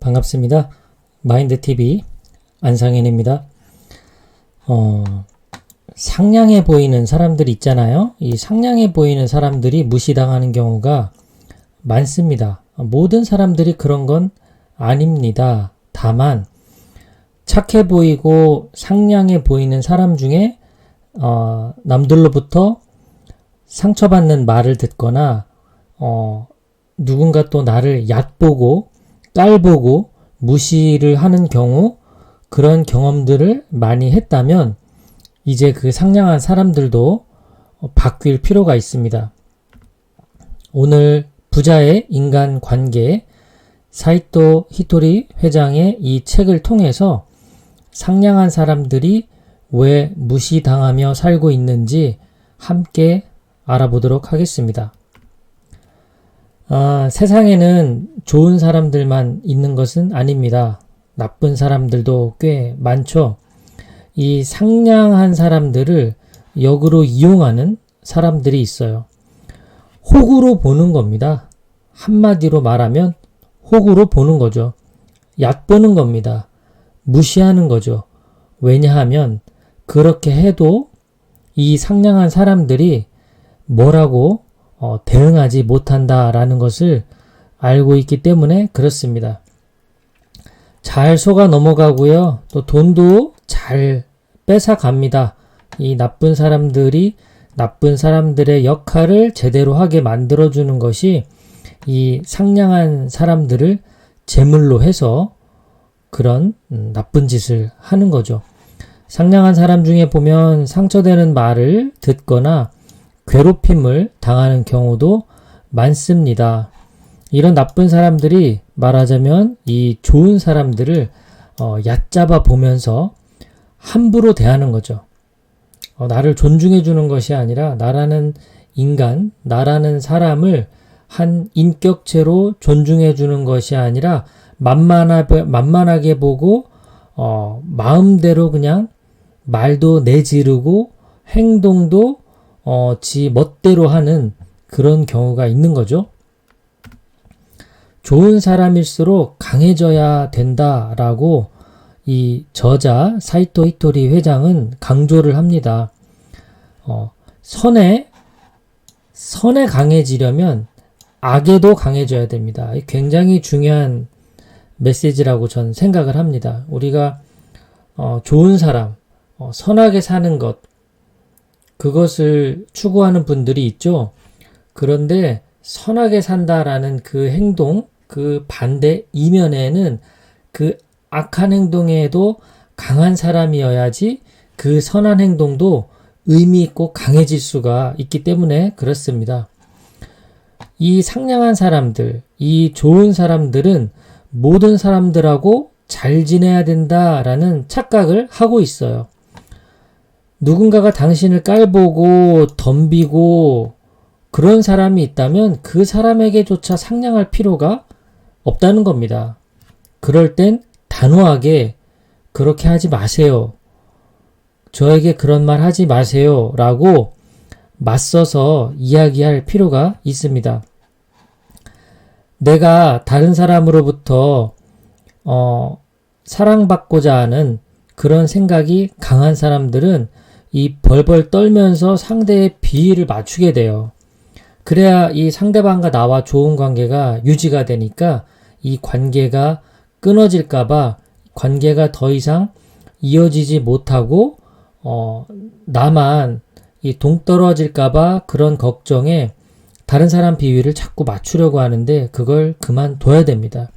반갑습니다. 마인드TV 안상현입니다. 상냥해 보이는 사람들이 있잖아요. 이 상냥해 보이는 사람들이 무시당하는 경우가 많습니다. 모든 사람들이 그런 건 아닙니다. 다만 착해 보이고 상냥해 보이는 사람 중에 남들로부터 상처받는 말을 듣거나 누군가 또 나를 얕보고 깔보고 무시를 하는 경우, 그런 경험들을 많이 했다면 이제 그 상냥한 사람들도 바뀔 필요가 있습니다. 오늘 부자의 인간관계, 사이토 히토리 회장의 이 책을 통해서 상냥한 사람들이 왜 무시당하며 살고 있는지 함께 알아보도록 하겠습니다. 세상에는 좋은 사람들만 있는 것은 아닙니다. 나쁜 사람들도 꽤 많죠. 이 상냥한 사람들을 역으로 이용하는 사람들이 있어요. 호구로 보는 겁니다. 한마디로 말하면 호구로 보는 거죠. 얕보는 겁니다. 무시하는 거죠. 왜냐하면 그렇게 해도 이 상냥한 사람들이 뭐라고 대응하지 못한다라는 것을 알고 있기 때문에 그렇습니다. 잘 속아 넘어가고요. 또 돈도 잘 뺏어갑니다. 이 나쁜 사람들이 나쁜 사람들의 역할을 제대로 하게 만들어주는 것이 이 상냥한 사람들을 제물로 해서 그런 나쁜 짓을 하는 거죠. 상냥한 사람 중에 보면 상처되는 말을 듣거나 괴롭힘을 당하는 경우도 많습니다. 이런 나쁜 사람들이 말하자면 이 좋은 사람들을 얕잡아 보면서 함부로 대하는 거죠. 나를 존중해 주는 것이 아니라 나라는 인간, 나라는 사람을 한 인격체로 존중해 주는 것이 아니라 만만하게 보고 마음대로 그냥 말도 내지르고 행동도 지 멋대로 하는 그런 경우가 있는 거죠. 좋은 사람일수록 강해져야 된다라고 이 저자 사이토 히토리 회장은 강조를 합니다. 선에 강해지려면 악에도 강해져야 됩니다. 굉장히 중요한 메시지라고 전 생각을 합니다. 우리가 좋은 사람, 선하게 사는 것, 그것을 추구하는 분들이 있죠. 그런데 선하게 산다라는 그 행동, 그 반대 이면에는 그 악한 행동에도 강한 사람이어야지 그 선한 행동도 의미 있고 강해질 수가 있기 때문에 그렇습니다. 이 상냥한 사람들, 이 좋은 사람들은 모든 사람들하고 잘 지내야 된다라는 착각을 하고 있어요. 누군가가 당신을 깔보고 덤비고 그런 사람이 있다면 그 사람에게조차 상냥할 필요가 없다는 겁니다. 그럴 땐 단호하게 그렇게 하지 마세요. 저에게 그런 말 하지 마세요. 라고 맞서서 이야기할 필요가 있습니다. 내가 다른 사람으로부터 사랑받고자 하는 그런 생각이 강한 사람들은 이 벌벌 떨면서 상대의 비위를 맞추게 돼요. 그래야 이 상대방과 나와 좋은 관계가 유지가 되니까 이 관계가 끊어질까봐 관계가 더 이상 이어지지 못하고 나만 이 동떨어질까봐 그런 걱정에 다른 사람 비위를 자꾸 맞추려고 하는데 그걸 그만둬야 됩니다.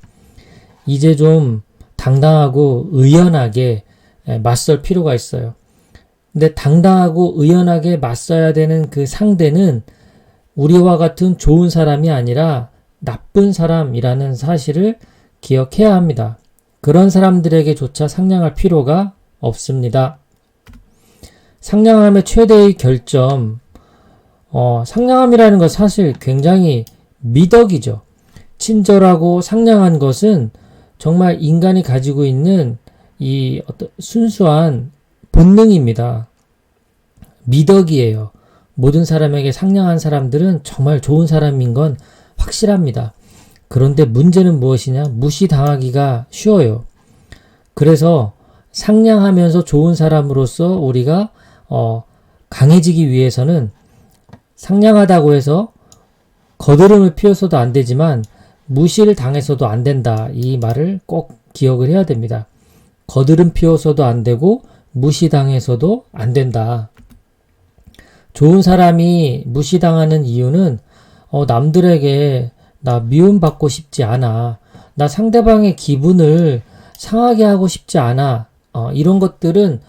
이제 좀 당당하고 의연하게 맞설 필요가 있어요. 근데 당당하고 의연하게 맞서야 되는 그 상대는 우리와 같은 좋은 사람이 아니라 나쁜 사람이라는 사실을 기억해야 합니다. 그런 사람들에게조차 상냥할 필요가 없습니다. 상냥함의 최대의 결점, 상냥함이라는 것 사실 굉장히 미덕이죠. 친절하고 상냥한 것은 정말 인간이 가지고 있는 이 어떤 순수한 본능입니다. 미덕이에요. 모든 사람에게 상냥한 사람들은 정말 좋은 사람인 건 확실합니다. 그런데 문제는 무엇이냐? 무시당하기가 쉬워요. 그래서 상냥하면서 좋은 사람으로서 우리가 강해지기 위해서는 상냥하다고 해서 거드름을 피워서도 안 되지만 무시를 당해서도 안 된다. 이 말을 꼭 기억을 해야 됩니다. 거드름 피워서도 안 되고 무시당해서도 안 된다. 좋은 사람이 무시당하는 이유는 남들에게 나 미움받고 싶지 않아. 나 상대방의 기분을 상하게 하고 싶지 않아. 이런 것들은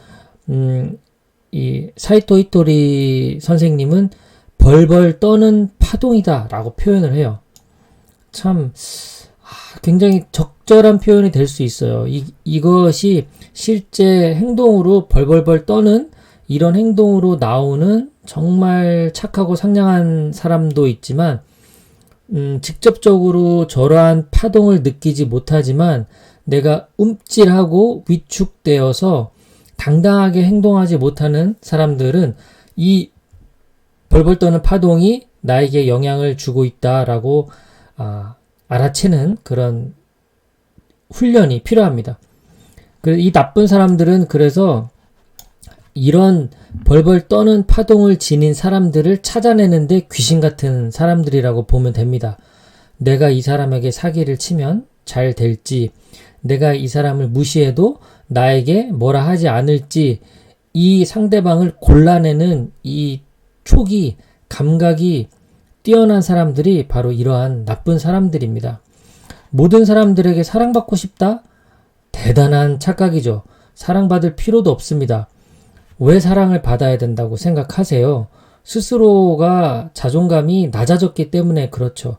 이 사이토 히토리 선생님은 벌벌 떠는 파동이다 라고 표현을 해요. 참 굉장히 적절한 표현이 될 수 있어요. 이것이 실제 행동으로 벌벌벌 떠는 이런 행동으로 나오는 정말 착하고 상냥한 사람도 있지만 직접적으로 저러한 파동을 느끼지 못하지만 내가 움찔하고 위축되어서 당당하게 행동하지 못하는 사람들은 이 벌벌 떠는 파동이 나에게 영향을 주고 있다라고 알아채는 그런 훈련이 필요합니다. 이 나쁜 사람들은 그래서 이런 벌벌 떠는 파동을 지닌 사람들을 찾아내는데 귀신 같은 사람들이라고 보면 됩니다. 내가 이 사람에게 사기를 치면 잘 될지, 내가 이 사람을 무시해도 나에게 뭐라 하지 않을지, 이 상대방을 골라내는 이 촉이, 감각이 뛰어난 사람들이 바로 이러한 나쁜 사람들입니다. 모든 사람들에게 사랑받고 싶다? 대단한 착각이죠. 사랑받을 필요도 없습니다. 왜 사랑을 받아야 된다고 생각하세요? 스스로가 자존감이 낮아졌기 때문에 그렇죠.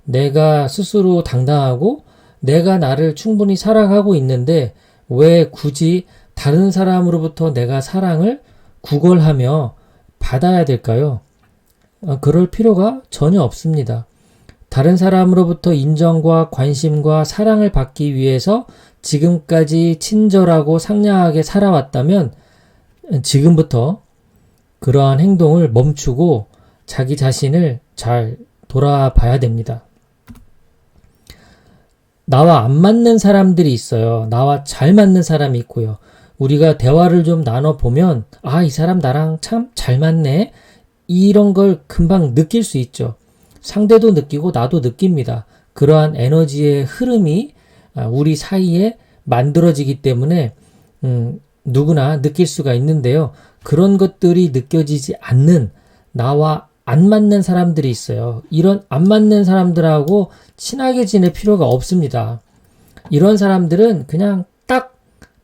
내가 스스로 당당하고 내가 나를 충분히 사랑하고 있는데 왜 굳이 다른 사람으로부터 내가 사랑을 구걸하며 받아야 될까요? 그럴 필요가 전혀 없습니다. 다른 사람으로부터 인정과 관심과 사랑을 받기 위해서 지금까지 친절하고 상냥하게 살아왔다면 지금부터 그러한 행동을 멈추고 자기 자신을 잘 돌아봐야 됩니다. 나와 안 맞는 사람들이 있어요. 나와 잘 맞는 사람이 있고요. 우리가 대화를 좀 나눠보면 이 사람 나랑 참 잘 맞네. 이런 걸 금방 느낄 수 있죠. 상대도 느끼고 나도 느낍니다. 그러한 에너지의 흐름이 우리 사이에 만들어지기 때문에 누구나 느낄 수가 있는데요. 그런 것들이 느껴지지 않는 나와 안 맞는 사람들이 있어요. 이런 안 맞는 사람들하고 친하게 지낼 필요가 없습니다. 이런 사람들은 그냥 딱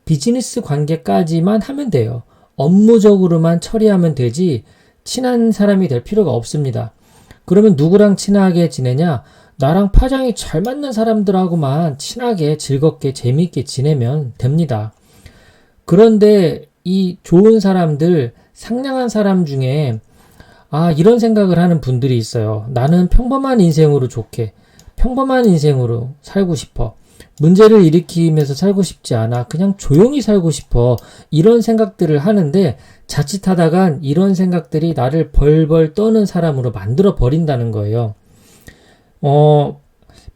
비즈니스 관계까지만 하면 돼요. 업무적으로만 처리하면 되지 친한 사람이 될 필요가 없습니다. 그러면 누구랑 친하게 지내냐? 나랑 파장이 잘 맞는 사람들하고만 친하게 즐겁게 재미있게 지내면 됩니다. 그런데 이 좋은 사람들, 상냥한 사람 중에 이런 생각을 하는 분들이 있어요. 나는 평범한 인생으로 좋게, 평범한 인생으로 살고 싶어. 문제를 일으키면서 살고 싶지 않아. 그냥 조용히 살고 싶어. 이런 생각들을 하는데 자칫하다간 이런 생각들이 나를 벌벌 떠는 사람으로 만들어 버린다는 거예요.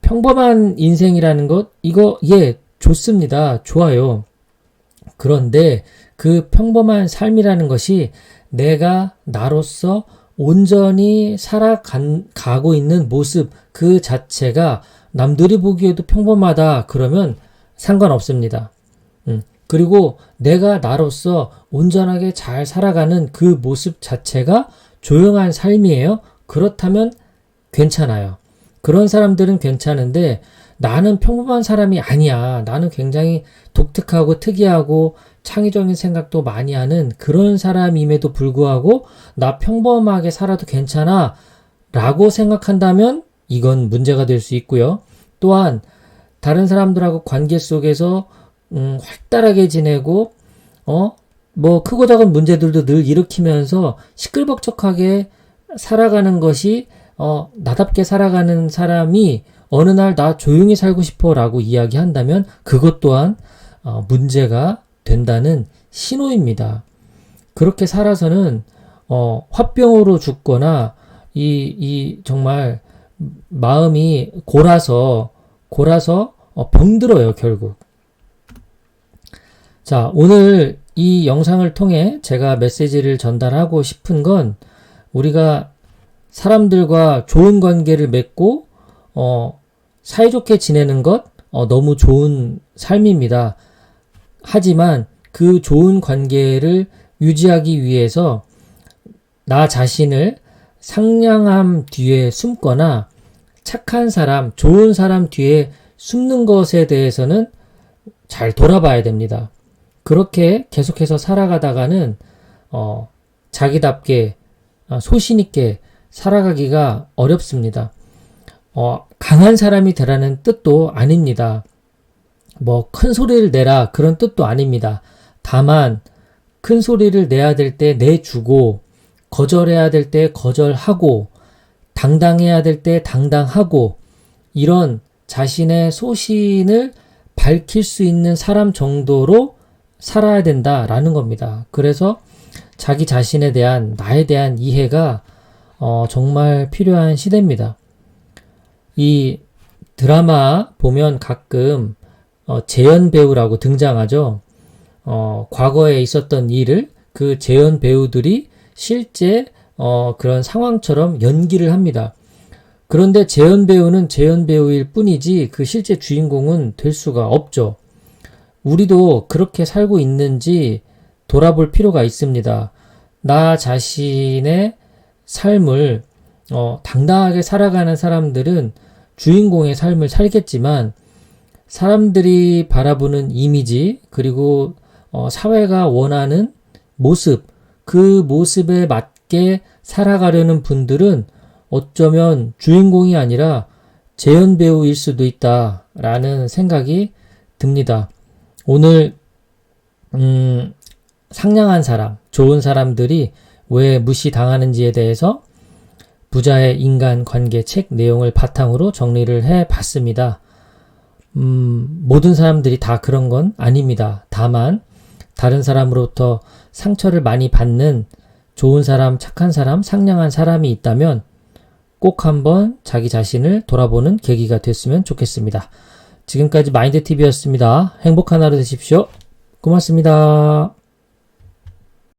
평범한 인생이라는 것, 이거, 좋습니다. 좋아요. 그런데 그 평범한 삶이라는 것이 내가 나로서 온전히 살아가고 있는 모습 그 자체가 남들이 보기에도 평범하다 그러면 상관없습니다. 그리고 내가 나로서 온전하게 잘 살아가는 그 모습 자체가 조용한 삶이에요. 그렇다면 괜찮아요. 그런 사람들은 괜찮은데 나는 평범한 사람이 아니야. 나는 굉장히 독특하고 특이하고 창의적인 생각도 많이 하는 그런 사람임에도 불구하고 나 평범하게 살아도 괜찮아 라고 생각한다면 이건 문제가 될 수 있고요. 또한 다른 사람들하고 관계 속에서 활달하게 지내고 뭐 크고 작은 문제들도 늘 일으키면서 시끌벅적하게 살아가는 것이 나답게 살아가는 사람이 어느 날 나 조용히 살고 싶어 라고 이야기한다면 그것 또한 문제가 된다는 신호입니다. 그렇게 살아서는 화병으로 죽거나 이 정말 마음이 골아서 골아서 병들어요, 결국. 자, 오늘 이 영상을 통해 제가 메시지를 전달하고 싶은 건 우리가 사람들과 좋은 관계를 맺고 사이좋게 지내는 것 너무 좋은 삶입니다. 하지만 그 좋은 관계를 유지하기 위해서 나 자신을 상냥함 뒤에 숨거나 착한 사람, 좋은 사람 뒤에 숨는 것에 대해서는 잘 돌아봐야 됩니다. 그렇게 계속해서 살아가다가는 자기답게 소신 있게 살아가기가 어렵습니다. 강한 사람이 되라는 뜻도 아닙니다. 뭐 큰 소리를 내라 그런 뜻도 아닙니다. 다만 큰 소리를 내야 될 때 내주고 거절해야 될 때 거절하고 당당해야 될 때 당당하고 이런 자신의 소신을 밝힐 수 있는 사람 정도로 살아야 된다라는 겁니다. 그래서 자기 자신에 대한 나에 대한 이해가 정말 필요한 시대입니다. 이 드라마 보면 가끔 재연 배우라고 등장하죠. 과거에 있었던 일을 그 재연 배우들이 실제 그런 상황처럼 연기를 합니다. 그런데 재연 배우는 재연 배우일 뿐이지 그 실제 주인공은 될 수가 없죠. 우리도 그렇게 살고 있는지 돌아볼 필요가 있습니다. 나 자신의 삶을 당당하게 살아가는 사람들은 주인공의 삶을 살겠지만 사람들이 바라보는 이미지 그리고 사회가 원하는 모습 그 모습에 맞게 살아가려는 분들은 어쩌면 주인공이 아니라 재연 배우일 수도 있다라는 생각이 듭니다. 오늘 상냥한 사람, 좋은 사람들이 왜 무시당하는지에 대해서 부자의 인간관계 책 내용을 바탕으로 정리를 해봤습니다. 모든 사람들이 다 그런 건 아닙니다. 다만 다른 사람으로부터 상처를 많이 받는 좋은 사람, 착한 사람, 상냥한 사람이 있다면 꼭 한번 자기 자신을 돌아보는 계기가 됐으면 좋겠습니다. 지금까지 마인드TV였습니다. 행복한 하루 되십시오. 고맙습니다.